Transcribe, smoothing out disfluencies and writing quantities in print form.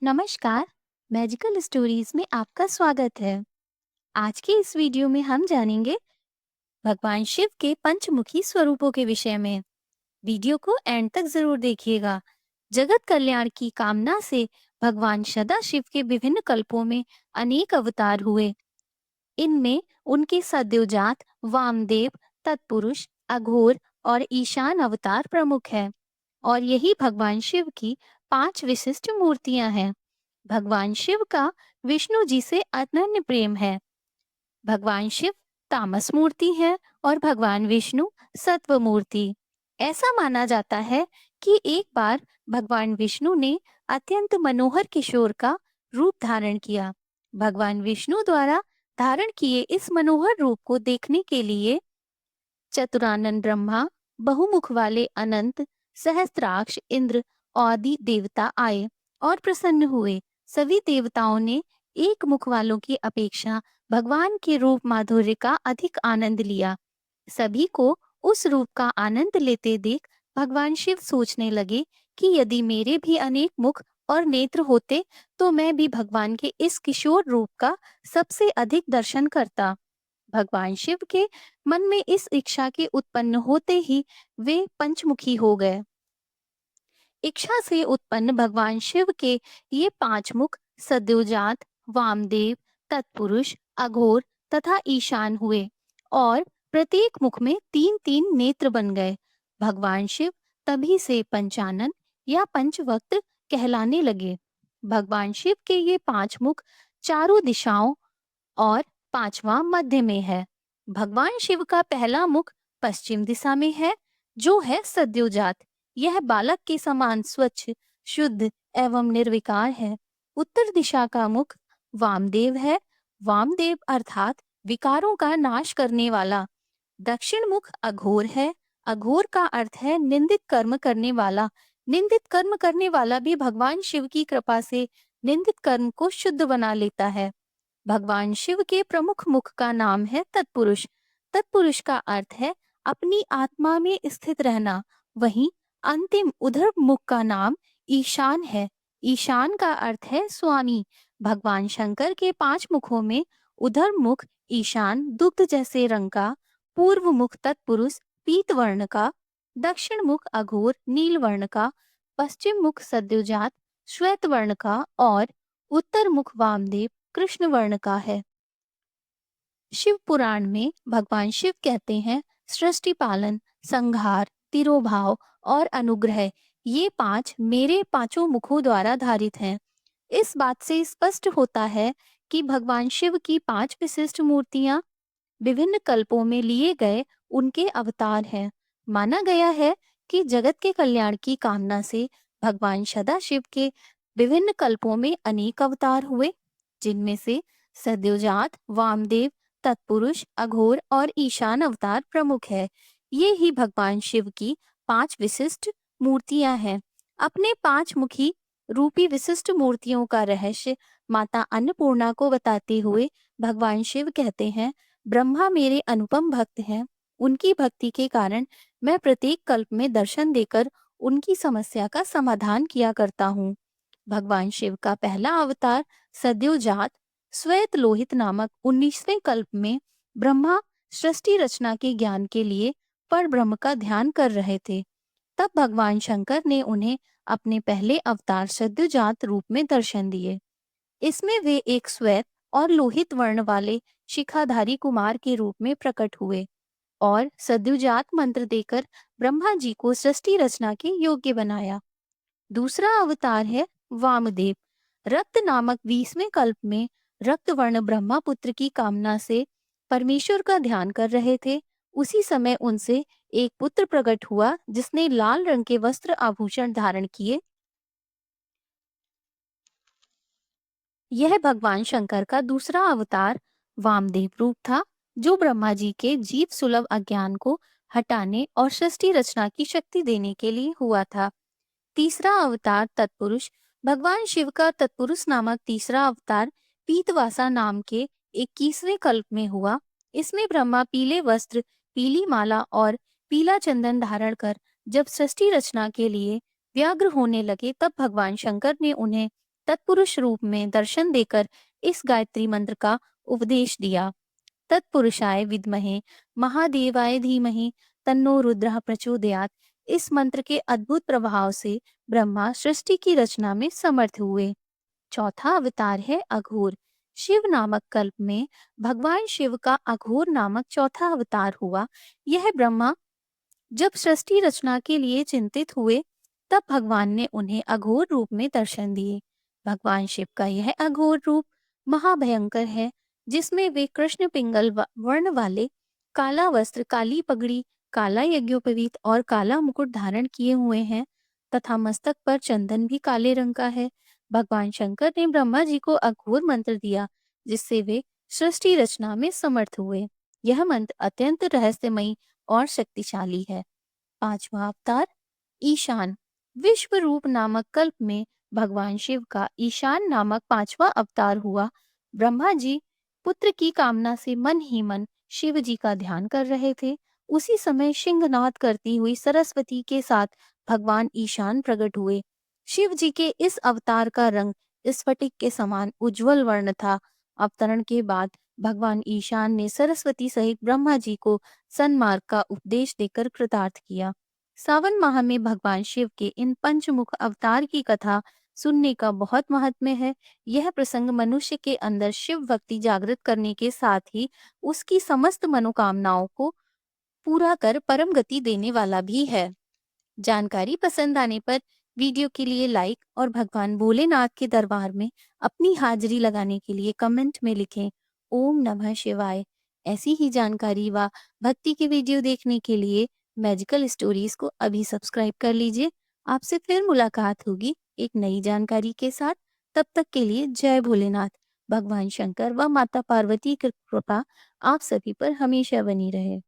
नमस्कार। Magical stories में आपका स्वागत है। आज के इस वीडियो में हम जानेंगे भगवान शिव के पंचमुखी स्वरूपों के विषय में। वीडियो को एंड तक जरूर देखिएगा। जगत कल्याण की कामना से भगवान सदाशिव के विभिन्न कल्पों में अनेक अवतार हुए। इनमें उनके सद्योजात, वामदेव, तत्पुरुष, अघोर और ईशान अवतार प्रमुख है। और यही भगवान शिव की 5 विशिष्ट मूर्तियां हैं। भगवान शिव का विष्णु जी से अनन्य प्रेम है। भगवान शिव तामस मूर्ति है और भगवान विष्णु सत्व मूर्ति। ऐसा माना जाता है कि एक बार भगवान विष्णु ने अत्यंत मनोहर किशोर का रूप धारण किया। भगवान विष्णु द्वारा धारण किए इस मनोहर रूप को देखने के लिए चतुरानन ब्रह्मा, बहुमुख वाले अनंत, सहस्त्राक्ष इंद्र आदि देवता आए और प्रसन्न हुए। सभी देवताओं ने एक मुख वालों की अपेक्षा भगवान के रूप माधुर्य का अधिक आनंद लिया। सभी को उस रूप का आनंद लेते देख भगवान शिव सोचने लगे कि यदि मेरे भी अनेक मुख और नेत्र होते तो मैं भी भगवान के इस किशोर रूप का सबसे अधिक दर्शन करता। भगवान शिव के मन में इस इच्छा के उत्पन्न होते ही वे पंचमुखी हो गए। इच्छा से उत्पन्न भगवान शिव के ये 5 मुख सद्योजात, वामदेव, तत्पुरुष, अघोर तथा ईशान हुए और प्रत्येक मुख में 3-3 नेत्र बन गए। भगवान शिव तभी से पंचानन या पंचवक्त कहलाने लगे। भगवान शिव के ये 5 मुख चारों दिशाओं और 5वां मध्य में है। भगवान शिव का पहला मुख पश्चिम दिशा में है, जो है सद्योजात। यह बालक के समान स्वच्छ, शुद्ध एवं निर्विकार है। उत्तर दिशा का मुख वामदेव है। वामदेव अर्थात विकारों का नाश करने वाला। दक्षिण मुख अघोर है। अघोर का अर्थ है निंदित कर्म करने वाला। निंदित कर्म करने वाला भी भगवान शिव की कृपा से निंदित कर्म को शुद्ध बना लेता है। भगवान शिव के प्रमुख मुख का नाम है तत्पुरुष। तत्पुरुष का अर्थ है अपनी आत्मा में स्थित रहना। वहीं अंतिम उधर मुख का नाम ईशान है। ईशान का अर्थ है स्वामी। भगवान शंकर के 5 मुखों में उधर मुख ईशान दुग्ध जैसे रंग का, पूर्व मुख तत्पुरुष पीत वर्ण का, दक्षिण मुख अघोर नील वर्ण का, पश्चिम मुख सद्योजात श्वेत वर्ण का और उत्तर मुख वामदेव कृष्ण वर्ण का है। शिव पुराण में भगवान शिव कहते हैं सृष्टि पालन, संहार, तिरोभाव और अनुग्रह ये 5 मेरे 5 मुखों द्वारा धारित हैं। इस बात से स्पष्ट होता है कि भगवान शिव की 5 विशिष्ट मूर्तियां विभिन्न कल्पों में लिए गए उनके अवतार हैं। माना गया है कि जगत के कल्याण की कामना से भगवान सदाशिव के विभिन्न कल्पों में अनेक अवतार हुए, जिनमें से सद्योजात, वामदेव, तत्पुरुष, अघोर और ईशान अवतार प्रमुख है। ये ही भगवान शिव की 5 विशिष्ट मूर्तियां हैं। अपने 5 मुखी रूपी विशिष्ट मूर्तियों का रहस्य माता अन्नपूर्णा को बताते हुए भगवान शिव कहते हैं, ब्रह्मा मेरे अनुपम भक्त हैं। उनकी भक्ति के कारण मैं प्रत्येक कल्प में दर्शन देकर उनकी समस्या का समाधान किया करता हूँ। भगवान शिव का पहला अवतार सद्योजात श्वेत लोहित नामक 19वें कल्प में ब्रह्मा सृष्टि रचना के ज्ञान के लिए पर ब्रह्म का ध्यान कर रहे थे। तब भगवान शंकर ने उन्हें अपने पहले अवतार सद्योजात रूप में दर्शन दिए। इसमें वे एक श्वेत और लोहित वर्ण वाले शिखाधारी कुमार के रूप में प्रकट हुए और सद्योजात मंत्र देकर ब्रह्मा जी को सृष्टि रचना के योग्य बनाया। दूसरा अवतार है वामदेव। रक्त नामक 20वें कल्प में रक्त वर्ण ब्रह्मा पुत्र की कामना से परमेश्वर का ध्यान कर रहे थे। उसी समय उनसे एक पुत्र प्रकट हुआ जिसने लाल रंग के वस्त्र आभूषण धारण किए। यह भगवान शंकर का दूसरा अवतार वामदेव रूप था, जो ब्रह्मा जी के जीव सुलभ अज्ञान को हटाने और सृष्टि रचना की शक्ति देने के लिए हुआ था। तीसरा अवतार तत्पुरुष। भगवान शिव का तत्पुरुष नामक तीसरा अवतार पीतवासा नाम के 21वें कल्प में हुआ। इसमें ब्रह्मा पीले वस्त्र, पीली माला और पीला चंदन धारण कर जब सृष्टि रचना के लिए व्यग्र होने लगे, तब भगवान शंकर ने उन्हें तत्पुरुष रूप में दर्शन देकर इस गायत्री मंत्र का उपदेश दिया। तत्पुरुषाय विद्महे महादेवाय धीमहि तन्नो रुद्रः प्रचोदयात्। इस मंत्र के अद्भुत प्रभाव से ब्रह्मा सृष्टि की रचना में समर्थ हुए। चौथा अवतार है अघोर। शिव नामक कल्प में भगवान शिव का अघोर नामक चौथा अवतार हुआ। यह ब्रह्मा जब सृष्टि रचना के लिए चिंतित हुए, तब भगवान ने उन्हें अघोर रूप में दर्शन दिए। भगवान शिव का यह अघोर रूप महाभयंकर है, जिसमें वे कृष्ण पिंगल वर्ण वाले काला वस्त्र, काली पगड़ी, काला यज्ञोपवीत और काला मुकुट धारण किए हुए हैं तथा मस्तक पर चंदन भी काले रंग का है। भगवान शंकर ने ब्रह्मा जी को अघोर मंत्र दिया, जिससे वे सृष्टि रचना में समर्थ हुए। यह मंत्र अत्यंत रहस्यमयी और शक्तिशाली है। पांचवा अवतार ईशान। विश्व रूप नामक कल्प में भगवान शिव का ईशान नामक पांचवा अवतार हुआ। ब्रह्मा जी पुत्र की कामना से मन ही मन शिव जी का ध्यान कर रहे थे। उसी समय सिंहनाद करती हुई सरस्वती के साथ भगवान ईशान प्रकट हुए। शिव जी के इस अवतार का रंग स्फटिक के समान उज्जवल वर्ण था। अवतरण के बाद भगवान ईशान ने सरस्वती सहित ब्रह्मा जी को सन्मार्ग का उपदेश देकर कृतार्थ किया। सावन माह में भगवान शिव के इन पंचमुख अवतार की कथा सुनने का बहुत महत्व है। यह प्रसंग मनुष्य के अंदर शिव भक्ति जागृत करने के साथ ही उसकी समस्त मनोकामनाओं को पूरा कर परम गति देने वाला भी है। जानकारी पसंद आने पर वीडियो के लिए लाइक और भगवान भोलेनाथ के दरबार में अपनी हाजिरी लगाने के लिए कमेंट में लिखें ओम नमः शिवाय। ऐसी ही जानकारी व भक्ति के वीडियो देखने के लिए मैजिकल स्टोरीज को अभी सब्सक्राइब कर लीजिए। आपसे फिर मुलाकात होगी एक नई जानकारी के साथ। तब तक के लिए जय भोलेनाथ। भगवान शंकर व माता पार्वती की कृपा आप सभी पर हमेशा बनी रहे।